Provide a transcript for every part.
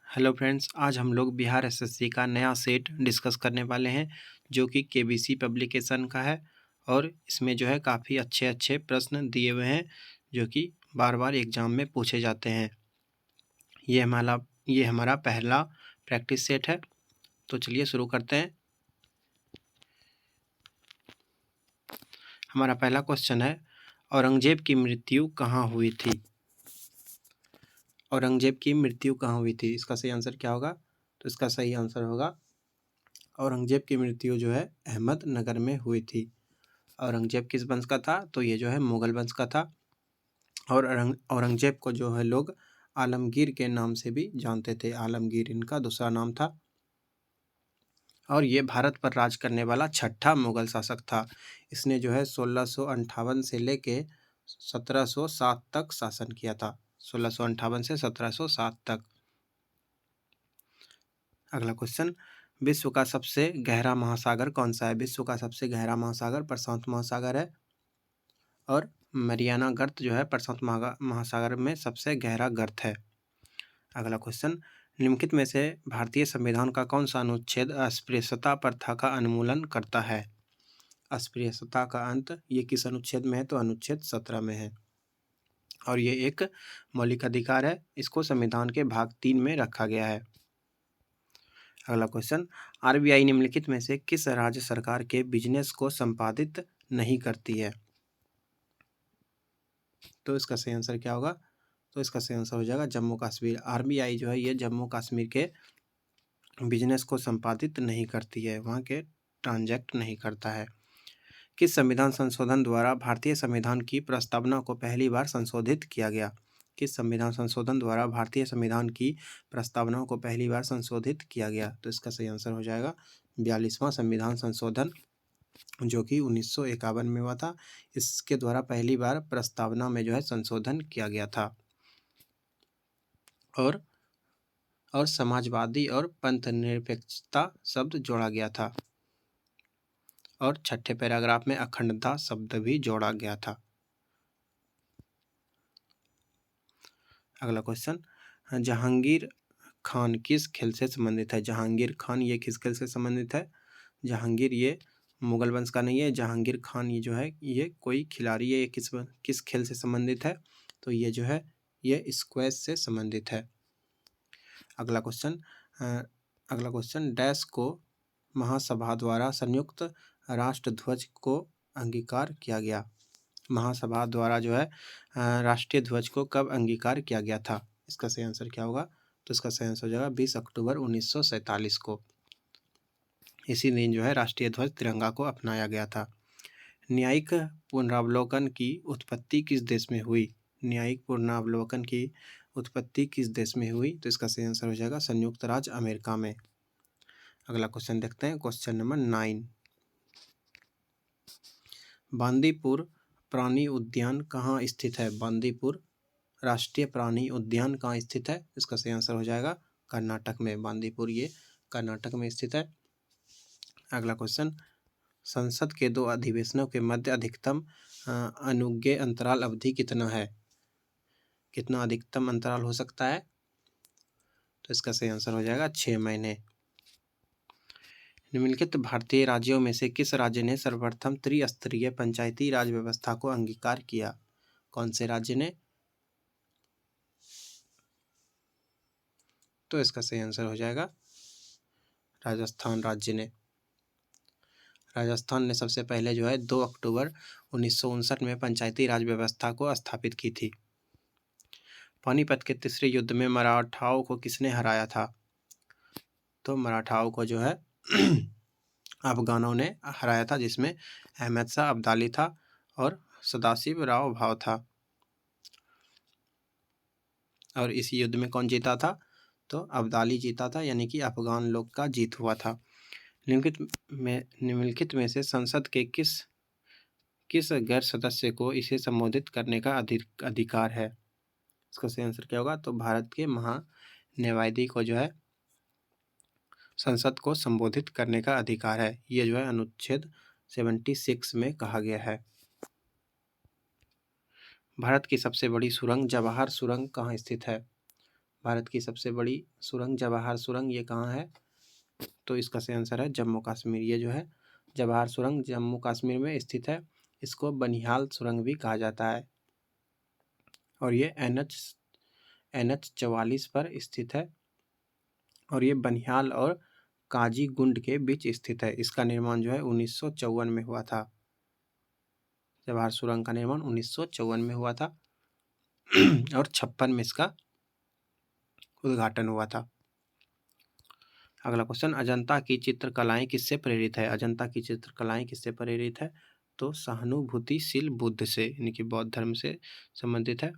Hello friends, आज हम लोग बिहार एसएससी का नया सेट डिस्कस करने वाले हैं जो कि केबीसी पब्लिकेशन का है। और इसमें जो है काफ़ी अच्छे अच्छे प्रश्न दिए हुए हैं जो कि बार बार एग्जाम में पूछे जाते हैं। ये हमारा पहला प्रैक्टिस सेट है। तो चलिए शुरू करते हैं। हमारा पहला क्वेश्चन है, औरंगजेब की मृत्यु कहाँ हुई थी? औरंगजेब की मृत्यु कहाँ हुई थी? इसका सही आंसर क्या होगा? तो इसका सही आंसर होगा, औरंगजेब की मृत्यु जो है अहमदनगर में हुई थी। औरंगजेब किस वंश का था? तो ये जो है मुगल वंश का था। और औरंगजेब को जो है लोग आलमगीर के नाम से भी जानते थे। आलमगीर इनका दूसरा नाम था। और ये भारत पर राज करने वाला छठा मुगल शासक था। इसने जो है 1658 से लेके 1707 तक शासन किया था। 1658 से 1707 तक। अगला क्वेश्चन, विश्व का सबसे गहरा महासागर कौन सा है? विश्व का सबसे गहरा महासागर प्रशांत महासागर है। और मरियाना गर्त जो है प्रशांत महासागर में सबसे गहरा गर्त है। अगला क्वेश्चन, निम्नलिखित में से भारतीय संविधान का कौन सा अनुच्छेद अस्पृश्यता प्रथा का उन्मूलन करता है? अस्पृश्यता का अंत ये किस अनुच्छेद में है? तो अनुच्छेद 17 में है। और ये एक मौलिक अधिकार है। इसको संविधान के भाग 3 में रखा गया है। अगला क्वेश्चन, आरबीआई निम्नलिखित में से किस राज्य सरकार के बिजनेस को संपादित नहीं करती है? तो इसका सही आंसर क्या होगा? तो इसका सही आंसर हो जाएगा जम्मू कश्मीर। आरबीआई जो है ये जम्मू कश्मीर के बिजनेस को संपादित नहीं करती है, वहाँ के ट्रांजैक्ट नहीं करता है। किस संविधान संशोधन द्वारा भारतीय संविधान की प्रस्तावना को पहली बार संशोधित किया गया? किस संविधान संशोधन द्वारा भारतीय संविधान की प्रस्तावना को पहली बार संशोधित किया गया? तो इसका सही आंसर हो जाएगा 42वां संविधान संशोधन, जो कि 1951 में हुआ था। इसके द्वारा पहली बार प्रस्तावना में जो है संशोधन किया गया था। और समाजवादी और पंथनिरपेक्षता शब्द जोड़ा गया था। और छठे पैराग्राफ में अखंडता शब्द भी जोड़ा गया था। अगला क्वेश्चन, जहांगीर खान किस खेल से संबंधित है? जहांगीर खान ये किस खेल से संबंधित है? जहांगीर ये मुगल वंश का नहीं है। जहांगीर खान ये जो है ये कोई खिलाड़ी है। ये किस खेल से संबंधित है? तो ये जो है ये स्क्वैश से संबंधित है। अगला क्वेश्चन, डैश को महासभा द्वारा संयुक्त राष्ट्र ध्वज को अंगीकार किया गया? महासभा द्वारा जो है राष्ट्रीय ध्वज को कब अंगीकार किया गया था? इसका सही आंसर क्या होगा? तो इसका सही आंसर हो जाएगा 20 अक्टूबर 1947 को। इसी दिन जो है राष्ट्रीय ध्वज तिरंगा को अपनाया गया था। न्यायिक पुनरावलोकन की उत्पत्ति किस देश में हुई? न्यायिक पुनरावलोकन की उत्पत्ति किस देश में हुई? तो इसका सही आंसर हो जाएगा संयुक्त राज्य अमेरिका में। अगला क्वेश्चन देखते हैं, क्वेश्चन नंबर 9। बांदीपुर प्राणी उद्यान कहाँ स्थित है? बांदीपुर राष्ट्रीय प्राणी उद्यान कहाँ स्थित है? इसका सही आंसर हो जाएगा कर्नाटक में। बांदीपुर ये कर्नाटक में स्थित है। अगला क्वेश्चन, संसद के 2 अधिवेशनों के मध्य अधिकतम अनुज्ञेय अंतराल अवधि कितना है? कितना अधिकतम अंतराल हो सकता है? तो इसका सही आंसर हो जाएगा 6 महीने। निम्नलिखित भारतीय राज्यों में से किस राज्य ने सर्वप्रथम त्रिस्तरीय पंचायती राज व्यवस्था को अंगीकार किया? कौन से राज्य ने? तो इसका सही आंसर हो जाएगा राजस्थान राज्य ने। राजस्थान ने सबसे पहले जो है 2 अक्टूबर 1959 में पंचायती राज व्यवस्था को स्थापित की थी। पानीपत के तीसरे युद्ध में मराठाओं को किसने हराया था? तो मराठाओं को जो है अफगानों ने हराया था, जिसमें अहमद शाह अब्दाली था और सदाशिव राव भाव था। और इस युद्ध में कौन जीता था? तो अब्दाली जीता था, यानी कि अफगान लोग का जीत हुआ था। निम्नलिखित में से संसद के किस गैर सदस्य को इसे संबोधित करने का अधिकार है? इसका सही आंसर क्या होगा? तो भारत के महान्यायवादी को जो है संसद को संबोधित करने का अधिकार है। ये जो है अनुच्छेद 76 में कहा गया है। भारत की सबसे बड़ी सुरंग जवाहर सुरंग कहाँ स्थित है? भारत की सबसे बड़ी सुरंग जवाहर सुरंग ये कहाँ है? तो इसका सही आंसर है जम्मू कश्मीर। ये जो है जवाहर सुरंग जम्मू कश्मीर में स्थित है। इसको बनिहाल सुरंग भी कहा जाता है और ये NH 44 पर स्थित है और ये बनिहाल और काजीगुंड के बीच स्थित है। इसका निर्माण जो है 1954 में हुआ था। जवाहर सुरंग का निर्माण 1954 में हुआ था और 56 में इसका उद्घाटन हुआ था। अगला क्वेश्चन, अजंता की चित्रकलाएं किससे प्रेरित है? अजंता की चित्रकलाएं किससे प्रेरित है? तो सहानुभूतिशील बुद्ध से, यानी कि बौद्ध धर्म से संबंधित है।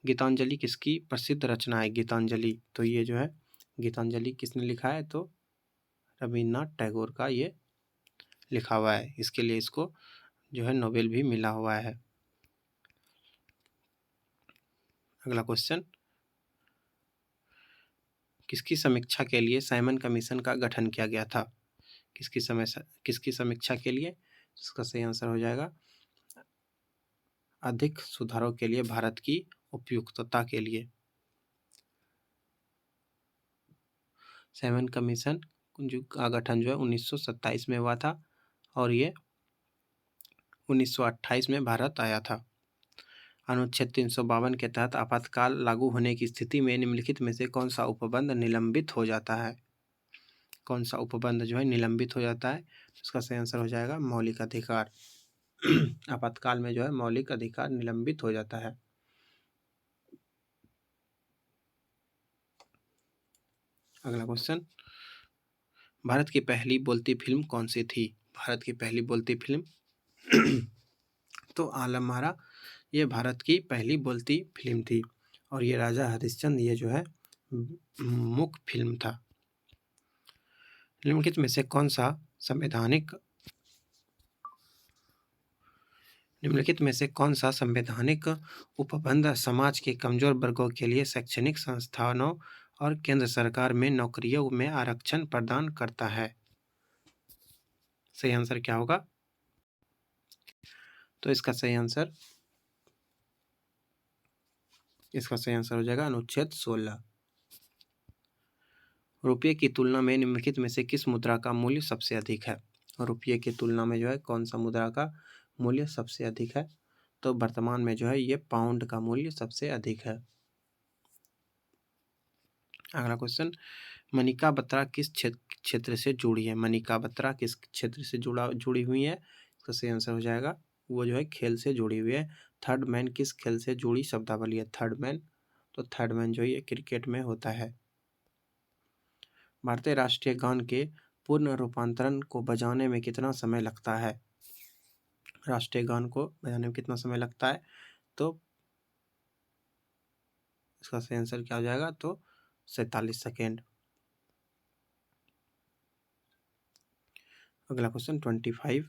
गीतांजलि किसकी प्रसिद्ध रचना है? गीतांजलि, तो ये जो है गीतांजलि किसने लिखा है? तो रविन्द्रनाथ टैगोर का ये लिखा हुआ है। इसके लिए इसको जो है नोबेल भी मिला हुआ है। अगला क्वेश्चन, किसकी समीक्षा के लिए साइमन कमीशन का गठन किया गया था? किसकी समीक्षा के लिए? इसका सही आंसर हो जाएगा अधिक सुधारों के लिए भारत की उपयुक्तता के लिए। साइमन कमीशन जो का गठन जो है 1927 में हुआ था और ये 1928 में भारत आया था। अनुच्छेद 352 के तहत आपातकाल लागू होने की स्थिति में निम्नलिखित में से कौन सा उपबंध निलंबित हो जाता है? कौन सा उपबंध जो है निलंबित हो जाता है? इसका सही आंसर हो जाएगा मौलिक अधिकार। आपातकाल में जो है मौलिक अधिकार निलंबित हो जाता है। अगला क्वेश्चन, भारत की पहली बोलती फिल्म कौन सी थी? भारत की पहली बोलती फिल्म तो आलम आरा, ये भारत की पहली बोलती फिल्म थी और ये राजा हरिश्चंद्र ये जो है मुख्य फिल्म था। निम्नलिखित में से कौन सा संवैधानिक उपबंध समाज के कमजोर वर्गों के लिए शैक्षणिक संस्थानों और केंद्र सरकार में नौकरियों में आरक्षण प्रदान करता है? सही आंसर क्या होगा? तो इसका सही आंसर हो जाएगा अनुच्छेद 16। रुपये की तुलना में निम्नलिखित में से किस मुद्रा का मूल्य सबसे अधिक है? रुपये की तुलना में जो है कौन सा मुद्रा का मूल्य सबसे अधिक है? तो वर्तमान में जो है ये पाउंड का मूल्य सबसे अधिक है। अगला क्वेश्चन, मनिका बत्रा किस क्षेत्र से जुड़ी है? मनिका बत्रा किस क्षेत्र से जुड़ी हुई है? इसका सही आंसर हो जाएगा वो जो है खेल से जुड़ी हुई है। थर्ड मैन किस खेल से जुड़ी शब्दावली है? थर्ड मैन, तो थर्ड मैन जो है ये क्रिकेट में होता है। भारतीय राष्ट्रीय गान के पूर्ण रूपांतरण को बजाने में कितना समय लगता है? राष्ट्रीय गान को बजाने में कितना समय लगता है? तो इसका सही आंसर क्या हो जाएगा? तो 47 सेकेंड। अगला क्वेश्चन 25,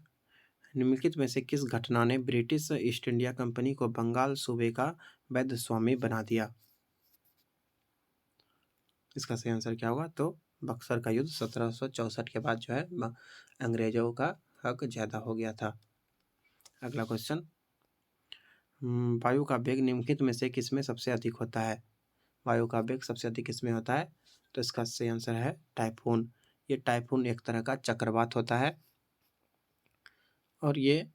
निम्नलिखित में से किस घटना ने ब्रिटिश ईस्ट इंडिया कंपनी को बंगाल सूबे का वैध स्वामी बना दिया? इसका सही आंसर क्या होगा? तो बक्सर का युद्ध 1764 के बाद जो है अंग्रेजों का हक ज्यादा हो गया था। अगला क्वेश्चन, वायु का वेग निम्नलिखित में से किसमें सबसे अधिक होता है? वायु का वेग सबसे अधिक किसमें होता है? तो इसका सही आंसर है टाइफून। ये टाइफून एक तरह का चक्रवात होता है और ये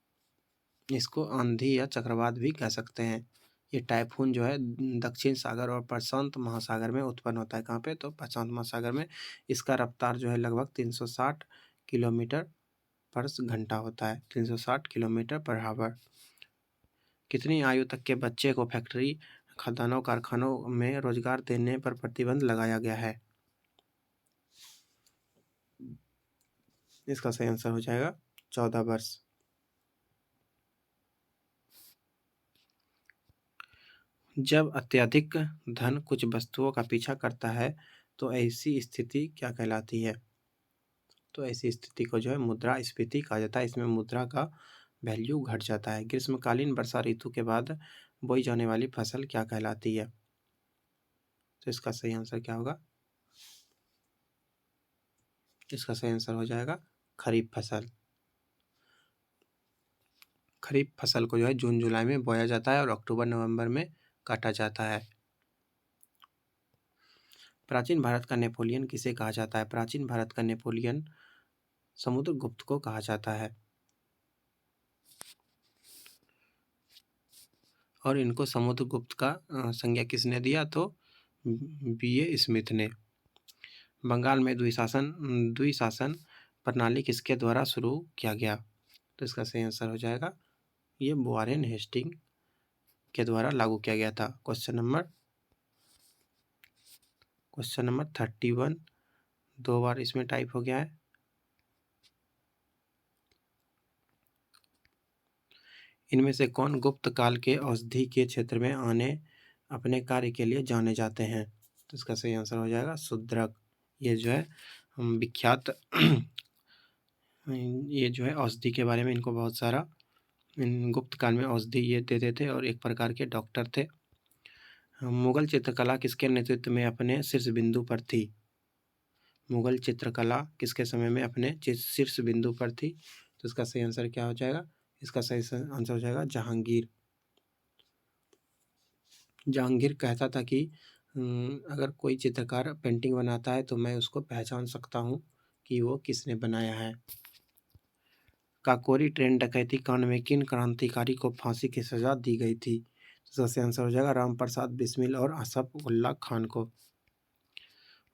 इसको आंधी या चक्रवात भी कह सकते हैं। ये टाइफून जो है दक्षिण सागर और प्रशांत महासागर में उत्पन्न होता है। कहाँ पे? तो प्रशांत महासागर में। इसका रफ्तार जो है लगभग 360 किलोमीटर पर घंटा होता है। 360 किलोमीटर पर आवर। कितनी आयु तक के बच्चे को फैक्ट्री, खदानों, कारखानों में रोजगार देने पर प्रतिबंध लगाया गया है? इसका सही आंसर हो जाएगा 14 वर्ष। जब अत्यधिक धन कुछ वस्तुओं का पीछा करता है तो ऐसी स्थिति क्या कहलाती है? तो ऐसी स्थिति को जो है मुद्रास्फीति कहा जाता है। इसमें मुद्रा का वैल्यू घट जाता है। ग्रीष्मकालीन वर्षा ऋतु के बाद बोई जाने वाली फसल क्या कहलाती है? तो इसका सही आंसर क्या होगा? इसका सही आंसर हो जाएगा खरीफ फसल। खरीफ फसल को जो है जून जुलाई में बोया जाता है और अक्टूबर नवंबर में काटा जाता है। प्राचीन भारत का नेपोलियन किसे कहा जाता है? प्राचीन भारत का नेपोलियन समुद्रगुप्त को कहा जाता है। और इनको समुद्रगुप्त का संज्ञा किसने दिया? तो B.A. स्मिथ ने। बंगाल में द्विशासन प्रणाली किसके द्वारा शुरू किया गया? तो इसका सही आंसर हो जाएगा ये वॉरेन हेस्टिंग के द्वारा लागू किया गया था। क्वेश्चन नंबर 31 2 बार इसमें टाइप हो गया है। इनमें से कौन गुप्त काल के औषधि के क्षेत्र में अपने कार्य के लिए जाने जाते हैं? तो इसका सही आंसर हो जाएगा शूद्रक। ये जो है विख्यात ये जो है औषधि के बारे में इनको बहुत सारा गुप्त काल में औषधि ये देते थे और एक प्रकार के डॉक्टर थे। मुगल चित्रकला किसके नेतृत्व में अपने शीर्ष बिंदु पर थी? मुगल चित्रकला किसके समय में अपने शीर्ष बिंदु पर थी? तो इसका सही आंसर क्या हो जाएगा? इसका सही आंसर हो जाएगा जहांगीर। जहांगीर कहता था कि अगर कोई चित्रकार पेंटिंग बनाता है तो मैं उसको पहचान सकता हूँ कि वो किसने बनाया है। काकोरी ट्रेन डकैती कांड में किन क्रांतिकारी को फांसी की सजा दी गई थी? तो इसका आंसर हो जाएगा रामप्रसाद बिस्मिल और असफ उल्ला खान को।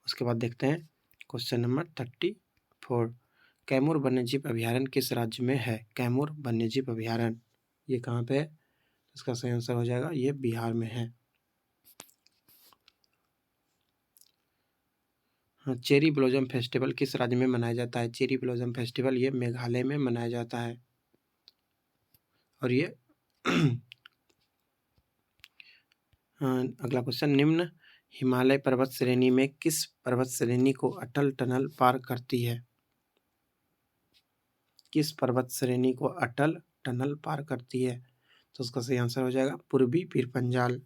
उसके बाद देखते हैं क्वेश्चन नंबर 34। कैमूर वन्यजीव अभयारण्य किस राज्य में है? कैमूर वन्यजीव अभयारण्य ये कहाँ पे है? इसका सही आंसर हो जाएगा ये बिहार में है। हाँ, चेरी ब्लॉसम फेस्टिवल किस राज्य में मनाया जाता है? चेरी ब्लॉसम फेस्टिवल ये मेघालय में मनाया जाता है। और ये अगला क्वेश्चन, निम्न हिमालय पर्वत श्रेणी में किस पर्वत श्रेणी को अटल टनल पार करती है? किस पर्वत श्रेणी को अटल टनल पार करती है? तो उसका सही आंसर हो जाएगा पूर्वी Pir Panjal.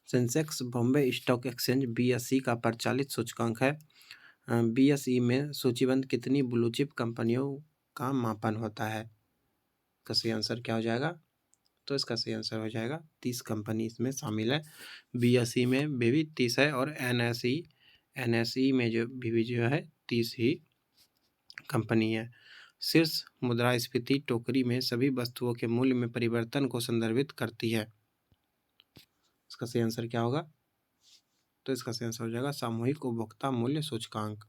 Sensex Bombay stock exchange BSE का प्रचालित सूचकांक है। BSE में सूचीबद्ध कितनी ब्लू चिप कंपनियों का मापन होता है? इसका सही आंसर क्या हो जाएगा? तो इसका सही आंसर हो जाएगा 30 कंपनी इसमें शामिल है। BSE में भी 30 है और NSE में जो है 30 ही कंपनी है। शीर्ष मुद्रास्फीति टोकरी में सभी वस्तुओं के मूल्य में परिवर्तन को संदर्भित करती है। इसका सही आंसर क्या होगा? तो इसका सही आंसर हो जाएगा सामूहिक उपभोक्ता मूल्य सूचकांक।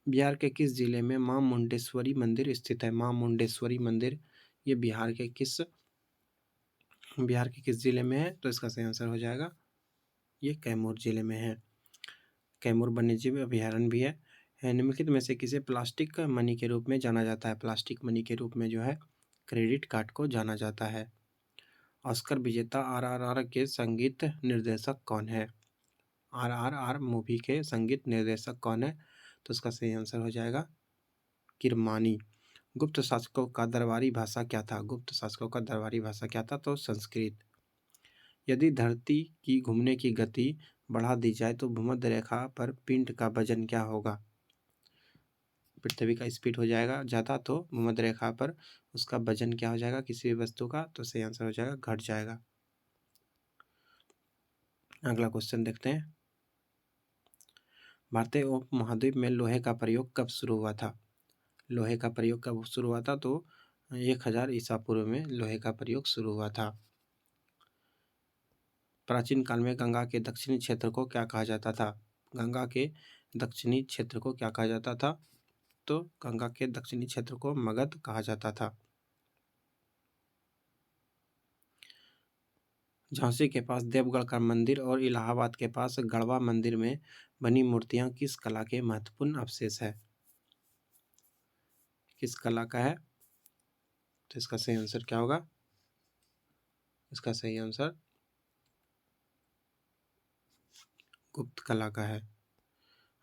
बिहार के किस जिले में मां मुंडेश्वरी मंदिर स्थित है? मां मुंडेश्वरी मंदिर ये बिहार के किस जिले में है? तो इसका सही आंसर हो जाएगा ये कैमूर जिले में है। कैमूर वन्यजीव अभयारण्य भी है। निम्नलिखित में से किसे प्लास्टिक मनी के रूप में जाना जाता है? प्लास्टिक मनी के रूप में जो है क्रेडिट कार्ड को जाना जाता है। ऑस्कर विजेता RRR के संगीत निर्देशक कौन है? RRR मूवी के संगीत निर्देशक कौन है? तो इसका सही आंसर हो जाएगा किरमानी। गुप्त शासकों का दरबारी भाषा क्या था? गुप्त शासकों का दरबारी भाषा क्या था? तो संस्कृत। यदि धरती की घूमने की गति बढ़ा दी जाए तो भूमध्य रेखा पर पिंड का वजन क्या होगा? पृथ्वी का स्पीड हो जाएगा ज़्यादा तो भूमध्य रेखा पर उसका वजन क्या हो जाएगा किसी भी वस्तु का? तो सही आंसर हो जाएगा घट जाएगा। अगला क्वेश्चन देखते हैं। भारतीय उपमहाद्वीप में लोहे का प्रयोग कब शुरू हुआ था? लोहे का प्रयोग कब शुरू हुआ था? तो 1000 ईसा पूर्व में लोहे का प्रयोग शुरू हुआ था। प्राचीन काल में गंगा के दक्षिणी क्षेत्र को क्या कहा जाता था? गंगा के दक्षिणी क्षेत्र को क्या कहा जाता था? तो गंगा के दक्षिणी क्षेत्र को मगध कहा जाता था। झांसी के पास देवगढ़ का मंदिर और इलाहाबाद के पास गढ़वा मंदिर में बनी मूर्तियां किस कला के महत्वपूर्ण अवशेष है? किस कला का है? तो इसका सही आंसर क्या होगा? इसका सही आंसर गुप्त कला का है।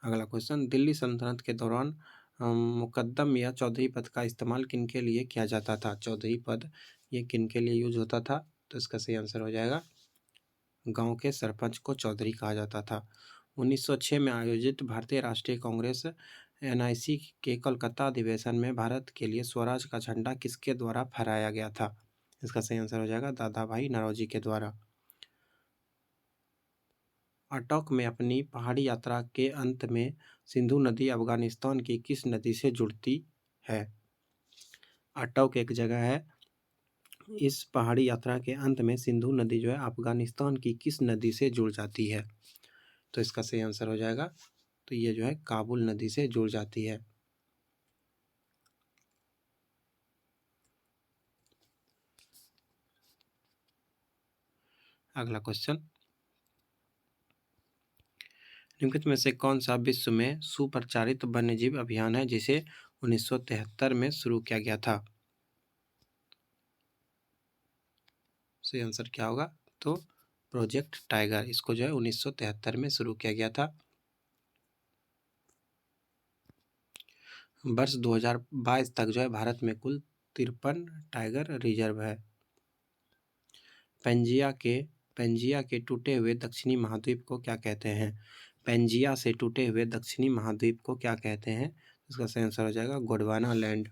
अगला क्वेश्चन, दिल्ली सल्तनत के दौरान मुकद्दम या चौधरी पद का इस्तेमाल किन के लिए किया जाता था? चौधरी पद ये किन के लिए यूज होता था? तो इसका सही आंसर हो जाएगा गांव के सरपंच को चौधरी कहा जाता था। 1906 में आयोजित भारतीय राष्ट्रीय कांग्रेस NIC के कोलकाता अधिवेशन में भारत के लिए स्वराज का झंडा किसके द्वारा फहराया गया था? इसका सही आंसर हो जाएगा दादा भाई नौरोजी के द्वारा। अटक में अपनी पहाड़ी यात्रा के अंत में सिंधु नदी अफगानिस्तान की किस नदी से जुड़ती है? अटक एक जगह है। इस पहाड़ी यात्रा के अंत में सिंधु नदी जो है अफगानिस्तान की किस नदी से जुड़ जाती है? तो इसका सही आंसर हो जाएगा, तो ये जो है काबुल नदी से जुड़ जाती है। अगला क्वेश्चन, निम्नलिखित में से कौन सा विश्व में सुप्रचारित वन्यजीव अभियान है जिसे 1973 में शुरू किया गया था? सही आंसर क्या होगा? तो प्रोजेक्ट टाइगर, इसको जो है 1973 में शुरू किया गया था। वर्ष 2022 तक जो है भारत में कुल 53 टाइगर रिजर्व है। पेंजिया के टूटे हुए दक्षिणी महाद्वीप को क्या कहते हैं? पेंजिया से टूटे हुए दक्षिणी महाद्वीप को क्या कहते हैं? इसका सही आंसर हो जाएगा गोंडवाना लैंड।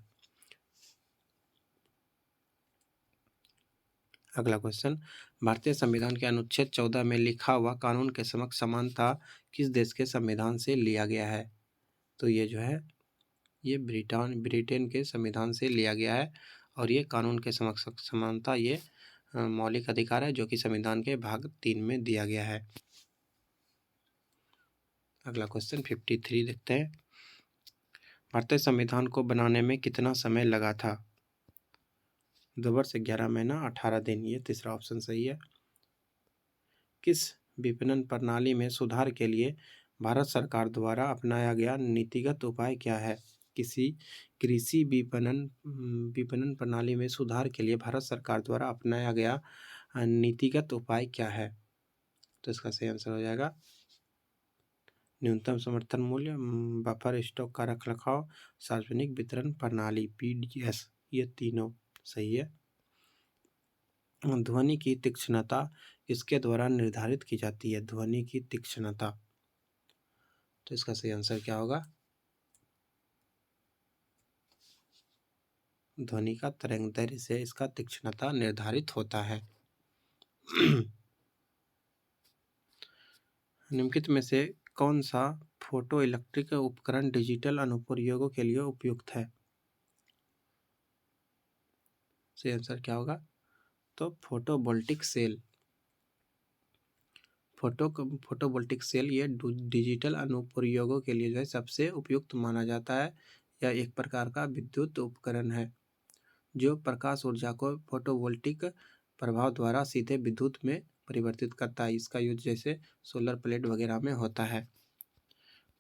अगला क्वेश्चन, भारतीय संविधान के अनुच्छेद 14 में लिखा हुआ कानून के समक्ष समानता किस देश के संविधान से लिया गया है? तो ये जो है ये ब्रिटेन के संविधान से लिया गया है और ये कानून के समक्ष समानता ये मौलिक अधिकार है जो कि संविधान के भाग 3 में दिया गया है। अगला क्वेश्चन 53 देखते हैं, भारतीय संविधान को बनाने में कितना समय लगा था? 2 वर्ष 11 महीना 18 दिन, ये तीसरा ऑप्शन सही है। किस विपणन प्रणाली में सुधार के लिए भारत सरकार द्वारा अपनाया गया नीतिगत उपाय क्या है? कृषि विपणन प्रणाली में सुधार के लिए भारत सरकार द्वारा अपनाया गया नीतिगत उपाय क्या है? तो इसका सही आंसर हो जाएगा न्यूनतम समर्थन मूल्य, बफर स्टॉक का रखरखाव, सार्वजनिक वितरण प्रणाली पीडीएस, ये तीनों सही है। ध्वनि की तीक्ष्णता किसके द्वारा निर्धारित की जाती है? ध्वनि की तीक्ष्णता, तो इसका सही आंसर क्या होगा? ध्वनि का तरंगदैर्घ्य से इसका तीक्ष्णता निर्धारित होता है। निम्नलिखित में से कौन सा फोटो इलेक्ट्रिक उपकरण डिजिटल अनुप्रयोगों के लिए उपयुक्त है? सही आंसर क्या होगा? तो फोटोवोल्टिक सेल। फोटोवोल्टिक सेल ये डिजिटल अनुप्रयोगों के लिए जो है सबसे उपयुक्त माना जाता है। यह एक प्रकार का विद्युत उपकरण है जो प्रकाश ऊर्जा को फोटोवोल्टिक प्रभाव द्वारा सीधे विद्युत में परिवर्तित करता है। इसका यूज जैसे सोलर प्लेट वगैरह में होता है।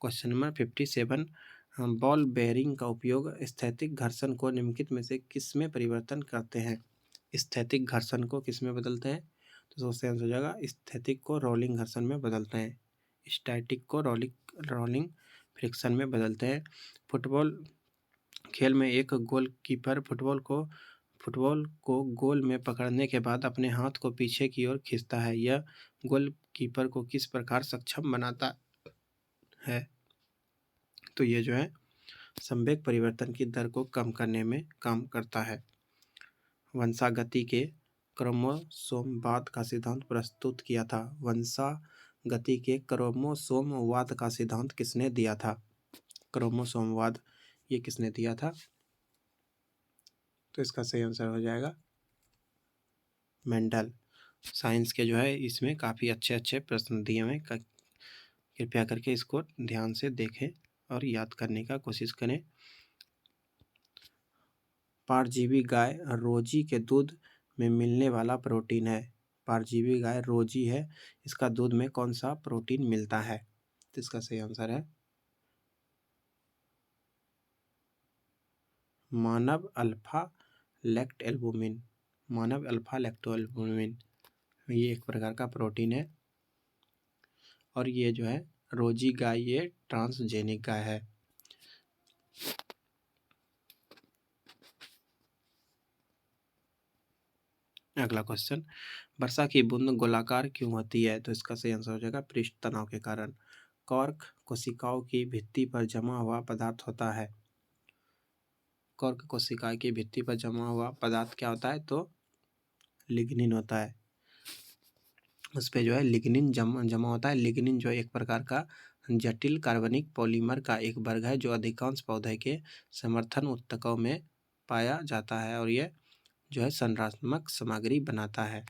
क्वेश्चन नंबर 57, बॉल बेयरिंग का उपयोग स्थैतिक घर्षण को निम्नलिखित में से किस में परिवर्तन करते हैं? स्थैतिक घर्षण को किस में बदलते हैं? तो सबसे आंसर हो जाएगा स्थैतिक को रोलिंग घर्षण में बदलते हैं, स्टैटिक को रोलिंग फ्रिक्शन में बदलते हैं। फुटबॉल खेल में एक गोलकीपर फुटबॉल को गोल में पकड़ने के बाद अपने हाथ को पीछे की ओर खींचता है। यह गोलकीपर को किस प्रकार सक्षम बनाता है? तो ये जो है संवेग परिवर्तन की दर को कम करने में काम करता है। वंशागति के क्रोमोसोमवाद का सिद्धांत प्रस्तुत किया था। वंशागति के क्रोमोसोमवाद का सिद्धांत किसने दिया था? क्रोमोसोमवाद ये किसने दिया था? तो इसका सही आंसर हो जाएगा मेंडल। साइंस के जो है इसमें काफ़ी अच्छे अच्छे प्रश्न दिए हुए, कृपया करके इसको ध्यान से देखें और याद करने का कोशिश करें। परजीवी गाय रोजी के दूध में मिलने वाला प्रोटीन है। परजीवी गाय रोजी है, इसका दूध में कौन सा प्रोटीन मिलता है? तो इसका सही आंसर है मानव अल्फा लैक्ट एल्बुमिन। मानव अल्फा लैक्टोएल्बुमिन ये एक प्रकार का प्रोटीन है और ये जो है रोजी गाय ये ट्रांसजेनिक गाय है। अगला क्वेश्चन, वर्षा की बूंद गोलाकार क्यों होती है? तो इसका सही आंसर हो जाएगा पृष्ठ तनाव के कारण। कॉर्क कोशिकाओं की भित्ति पर जमा हुआ पदार्थ होता है। कॉर्क कोशिका की भित्ति पर जमा हुआ पदार्थ क्या होता है? तो लिग्निन होता है, उस पे जो है लिग्निन जमा होता है। लिग्निन जो है एक प्रकार का जटिल कार्बनिक पॉलीमर का एक वर्ग है जो अधिकांश पौधे के समर्थन ऊतकों में पाया जाता है और यह जो है संरचनात्मक सामग्री बनाता है।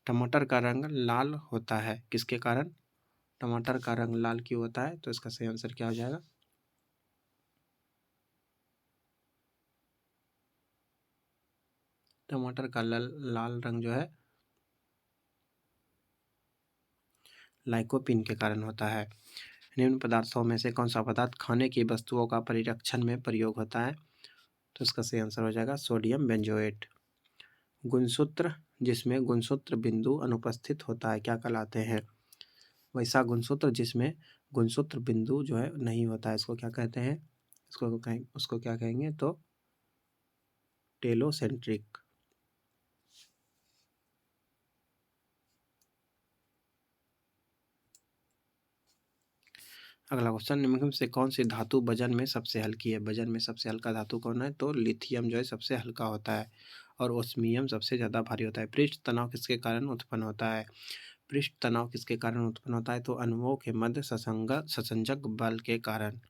टमाटर का रंग लाल होता है किसके कारण? टमाटर का रंग लाल क्यों होता है? तो इसका सही आंसर क्या हो जाएगा? टमाटर का लाल रंग जो है लाइकोपीन के कारण होता है। निम्न पदार्थों में से कौन सा पदार्थ खाने की वस्तुओं का परिरक्षण में प्रयोग होता है? तो इसका सही आंसर हो जाएगा सोडियम बेंजोएट। गुणसूत्र जिसमें गुणसूत्र बिंदु अनुपस्थित होता है क्या कहलाते हैं? वैसा गुणसूत्र जिसमें गुणसूत्र बिंदु जो है नहीं होता है इसको क्या कहते हैं? उसको क्या कहेंगे? तो टेलोसेंट्रिक। अगला क्वेश्चन, निम्न में से कौन सी धातु वजन में सबसे हल्की है? वजन में सबसे हल्का धातु कौन है? तो लिथियम जो है सबसे हल्का होता है और ओस्मियम सबसे ज़्यादा भारी होता है। पृष्ठ तनाव किसके कारण उत्पन्न होता है? पृष्ठ तनाव किसके कारण उत्पन्न होता है? तो अणुओं के मध्य ससंजक बल के कारण।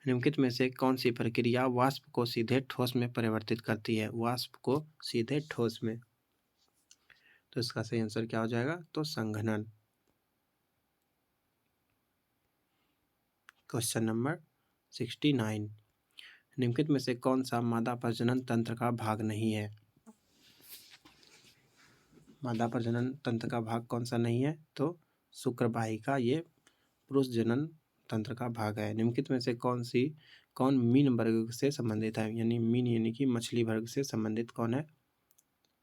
निम्नलिखित में से कौन सी प्रक्रिया वाष्प को सीधे ठोस में परिवर्तित करती है? वाष्प को सीधे ठोस में, तो इसका सही आंसर क्या हो जाएगा? तो संघनन। क्वेश्चन नंबर 69, निम्नलिखित में से कौन सा मादा प्रजनन तंत्र का भाग नहीं है? मादा प्रजनन तंत्र का भाग कौन सा नहीं है? तो शुक्रवाहिका ये पुरुष जनन तंत्र का भाग है। निम्नलिखित में से कौन मीन वर्ग से संबंधित है? यानी मीन यानी कि मछली वर्ग से संबंधित कौन है?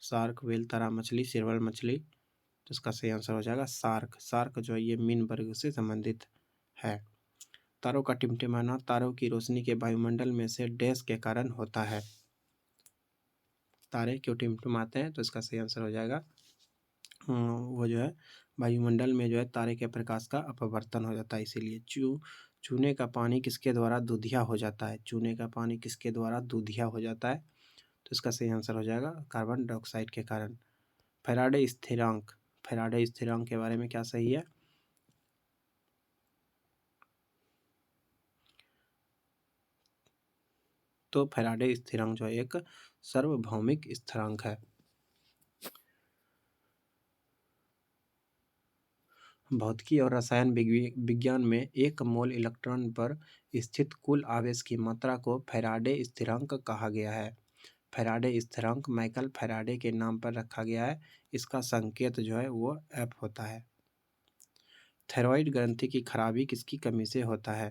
शार्क, व्हेल, तारा मछली, सिल्वर मछली। तो इसका सही आंसर हो जाएगा शार्क। शार्क जो है ये मीन वर्ग से संबंधित है। तारों का टिमटिमाना तारों की रोशनी के वायुमंडल में से डैश के कारण होता है? तारे क्यों टिमटिमाते हैं? तो इसका सही आंसर हो जाएगा वो जो है वायुमंडल में जो है तारे के प्रकाश का अपवर्तन हो जाता है, इसीलिए। चूने का पानी किसके द्वारा दूधिया हो जाता है? चूने का पानी किसके द्वारा दूधिया हो जाता है? तो इसका सही आंसर हो जाएगा कार्बन डाइऑक्साइड के कारण। फैराडे स्थिरांक, फैराडे स्थिरांक के बारे में क्या सही है? तो फैराडे स्थिरांक जो है एक सार्वभौमिक स्थिरांक है। भौतिकी और रसायन विज्ञान में एक मोल इलेक्ट्रॉन पर स्थित कुल आवेश की मात्रा को फैराडे स्थिरांक कहा गया है। फैराडे स्थिरांक माइकल फैराडे के नाम पर रखा गया है। इसका संकेत जो है वो एफ होता है। थायराइड ग्रंथि की खराबी किसकी कमी से होता है?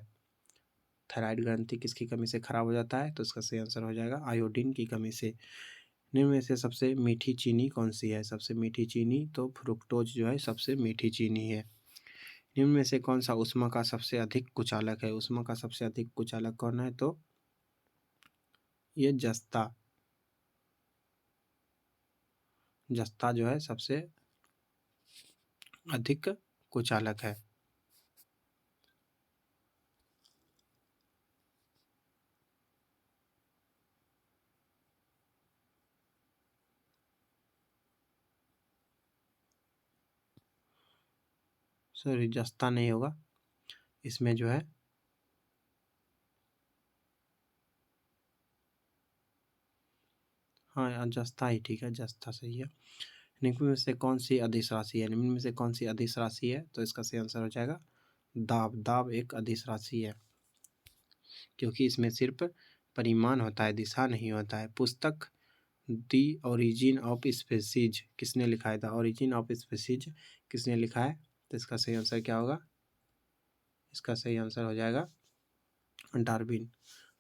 थायराइड ग्रंथि किसकी कमी से खराब हो जाता है? तो इसका सही आंसर हो जाएगा आयोडीन की कमी से। निम्न में से सबसे मीठी चीनी कौन सी है? सबसे मीठी चीनी तो फ्रुक्टोज जो है सबसे मीठी चीनी है। निम्न में से कौन सा ऊष्मा का सबसे अधिक कुचालक है? ऊष्मा का सबसे अधिक कुचालक कौन है? तो ये जस्ता। जस्ता जो है सबसे अधिक कुचालक है। सॉरी, जस्ता नहीं होगा इसमें जो है हाँ जस्ता ही ठीक है, जस्ता सही है। निम्न में से कौन सी अदिश राशि है? निम्न में से कौन सी अदिश राशि है? तो इसका सही आंसर हो जाएगा दाब। दाब एक अदिश राशि है क्योंकि इसमें सिर्फ परिमाण होता है, दिशा नहीं होता है। पुस्तक द ओरिजिन ऑफ स्पीसीज किसने लिखा है? द ओरिजिन ऑफ स्पीसीज किसने लिखा है? तो इसका सही आंसर क्या होगा? इसका सही आंसर हो जाएगा Darwin.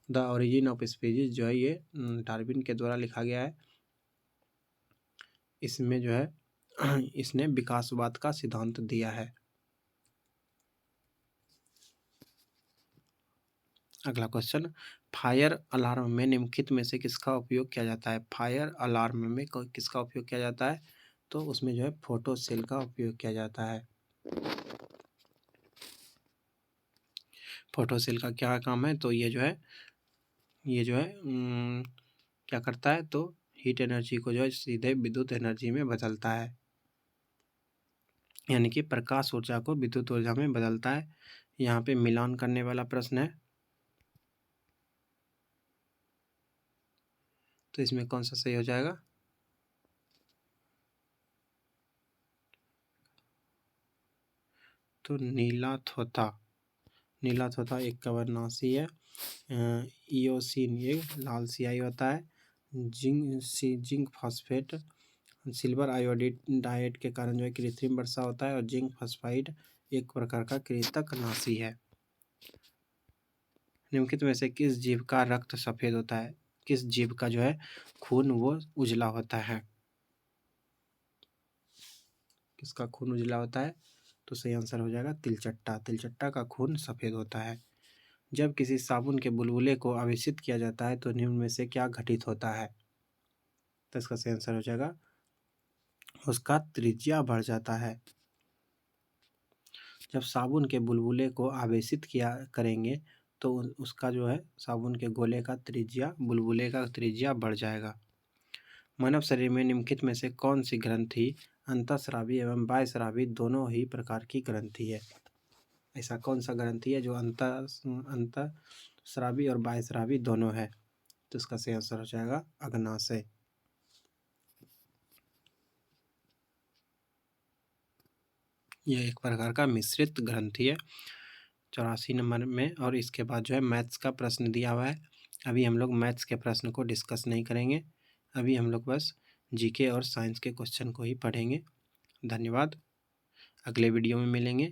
The origin of species जो है ये डार्विन के द्वारा लिखा गया है। इसमें जो है इसने विकासवाद का सिद्धांत दिया है। अगला क्वेश्चन, फायर अलार्म में निम्नलिखित में से किसका उपयोग किया जाता है? फायर अलार्म में किसका उपयोग किया जाता है? तो उसमें जो है फोटो सेल का उपयोग किया जाता है। फोटो सेल का क्या काम है? तो ये जो है क्या करता है? तो हीट एनर्जी को जो है सीधे विद्युत एनर्जी में बदलता है, यानी कि प्रकाश ऊर्जा को विद्युत ऊर्जा में बदलता है। यहाँ पे मिलान करने वाला प्रश्न है, तो इसमें कौन सा सही हो जाएगा? तो नीला थोथा एक कवरनाशी है। इओसिन ये लाल सियाही होता है। जिंक फॉस्फेट सिल्वर आयोडाइड के कारण जो है कृत्रिम वर्षा होता है, और जिंक फॉस्फाइड एक प्रकार का कृंतकनाशी है। निम्नलिखित में से किस जीव का रक्त सफेद होता है? किस जीव का जो है खून वो उजला होता है? किसका खून उजला होता है? तो सही आंसर हो जाएगा तिलचट्टा। तिलचट्टा का खून सफेद होता है। जब किसी साबुन के बुलबुले को आवेशित किया जाता है तो निम्न में से क्या घटित होता है? तो इसका सही आंसर हो जाएगा उसका त्रिज्या बढ़ जाता है। जब साबुन के बुलबुले को आवेशित किया करेंगे तो उसका जो है साबुन के गोले का त्रिज्या, बुलबुले का त्रिज्या बढ़ जाएगा। मानव शरीर में निम्नलिखित में से कौन सी ग्रंथि अंतःस्रावी एवं बाह्यस्रावी दोनों ही प्रकार की ग्रंथि है? ऐसा कौन सा ग्रंथि है जो अंतःस्रावी और बाह्यस्रावी दोनों है? तो इसका सही आंसर हो जाएगा अग्नाशय। यह एक प्रकार का मिश्रित ग्रंथि है। 84 नंबर में, और इसके बाद जो है मैथ्स का प्रश्न दिया हुआ है। अभी हम लोग मैथ्स के प्रश्न को डिस्कस नहीं करेंगे, अभी हम लोग बस जीके और साइंस के क्वेश्चन को ही पढ़ेंगे। धन्यवाद, अगले वीडियो में मिलेंगे।